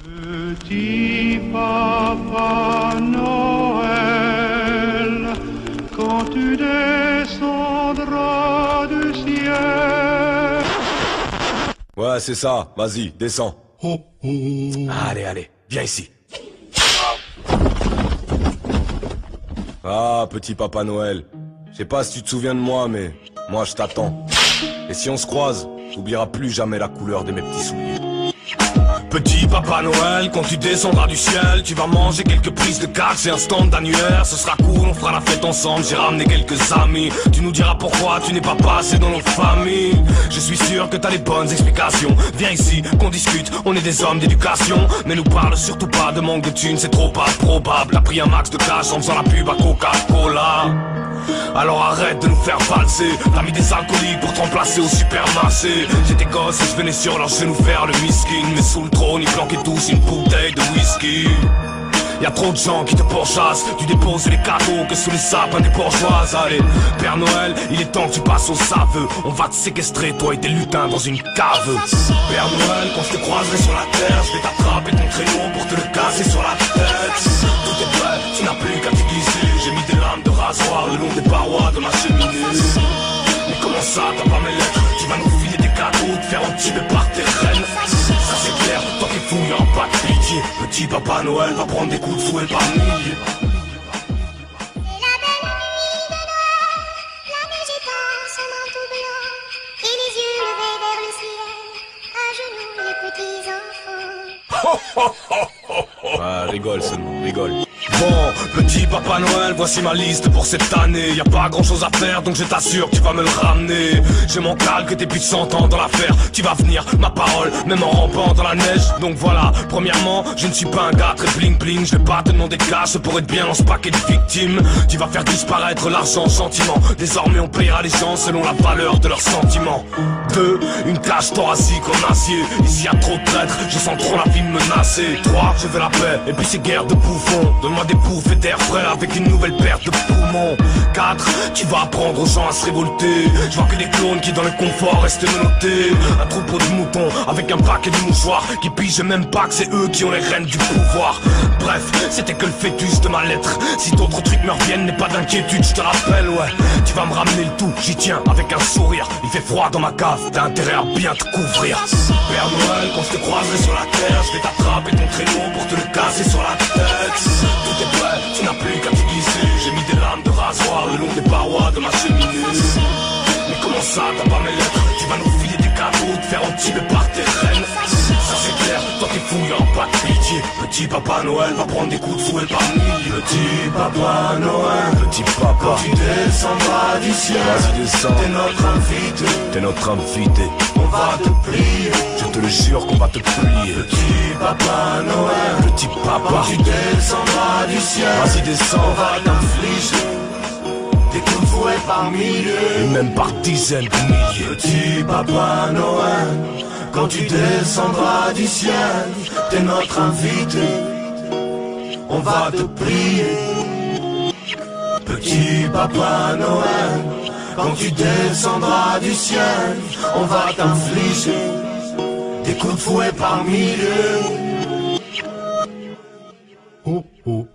Petit Papa Noël, quand tu descendras du ciel. Ouais, c'est ça. Vas-y, descends. Oh, oh. Allez, allez, viens ici. Ah, petit Papa Noël. Je sais pas si tu te souviens de moi, mais moi je t'attends. Et si on se croise, t'oublieras plus jamais la couleur de mes petits souliers. Petit Papa Noël, quand tu descendras du ciel, tu vas manger quelques prises de cash et un stand d'annuaire. Ce sera cool, on fera la fête ensemble, j'ai ramené quelques amis. Tu nous diras pourquoi tu n'es pas passé dans nos familles. Je suis sûr que t'as les bonnes explications. Viens ici, qu'on discute, on est des hommes d'éducation. Mais nous parle surtout pas de manque de thunes, c'est trop pas probable. T'as pris un max de cash en faisant la pub à Coca-Cola. Alors arrête de nous faire valser. T'as mis des alcooliques pour te remplacer au supermarché. J'étais gosse et je venais sur leurs genoux faire le miskin. Mais sous le trône ils planquaient tous une bouteille de whisky. Y'a trop de gens qui te pourchassent. Tu déposes les cadeaux que sous les sapins des bourgeoises. Allez, Père Noël, il est temps que tu passes aux aveux. On va te séquestrer, toi et tes lutins, dans une cave. Père Noël, quand je te croiserai sur la terre, je vais t'attraper ton traîneau pour te le casser sur la tête. Tout est prêt, tu n'as plus qu'à t'aiguiser. J'ai mis des lames de rasoir le long des parois de ma cheminée. Mais comment ça, t'as pas mes lettres? Tu vas nous filer des cadeaux, te faire entuber par tes reines. Ça c'est clair, toi qui fouilles en pas de pitié. Petit Papa Noël va prendre des coups de fouet par milliers. Ah, rigole seulement, rigole. Bon, petit Papa Noël, voici ma liste pour cette année. Y a pas grand chose à faire, donc je t'assure que tu vas me le ramener. J'ai mon calque et t'es plus de 100 ans dans l'affaire. Tu vas venir, ma parole, même en rampant dans la neige. Donc voilà, premièrement, je ne suis pas un gars très bling bling. Je vais pas te demander de cash pour être bien dans ce paquet de victimes. Tu vas faire disparaître l'argent gentiment. Désormais on payera les gens selon la valeur de leurs sentiments. 2, une cage thoracique en acier. Ici y a trop de traîtres, je sens trop la vie me menacer. 3, je veux la paix, et puis ces guerres de bouffons. Donne-moi des bouffées d'air frais avec une nouvelle paire de poumons. 4, tu vas apprendre aux gens à se révolter. Je vois que des clones qui dans le confort restent menottés. Un troupeau de moutons avec un paquet de mouchoirs qui pigent même pas que c'est eux qui ont les rênes du pouvoir. Bref, c'était que le fœtus de ma lettre. Si d'autres trucs me reviennent, n'aie pas d'inquiétude, je te rappelle, ouais. Tu vas me ramener le tout, j'y tiens avec un sourire. Il fait froid dans ma cave, t'as intérêt à bien te couvrir. Père Noël, quand je te croiserai sur la terre, je vais t'attraper ton traîneau pour te le casser sur la tête. Tout est prêt, tu n'as plus qu'à te glisser. J'ai mis des lames de rasoir le long des parois de ma cheminée. Mais comment ça, t'as pas mes lettres? Tu vas nous filer des cadeaux, te faire entuber par tes reines. Ça c'est clair, toi t'es fouillant, pas de pitié. Petit Papa Noël va prendre des coups de fouet par milliers. Petit Papa Noël, petit papa, quand tu descendras du ciel, vas-y descends, t'es notre invité, t'es notre invité. On va te plier, je te le jure qu'on va te plier. Petit Papa Noël, petit papa, quand tu descendras du ciel, vas-y descends, on va t'infliger des coups de fouet par milliers, et même par dizaines de milliers. Petit Papa Noël, quand tu descendras du ciel, t'es notre invité, on va te prier. Petit Papa Noël, quand tu descendras du ciel, on va t'infliger des coups de fouet par milliers. Oh, oh.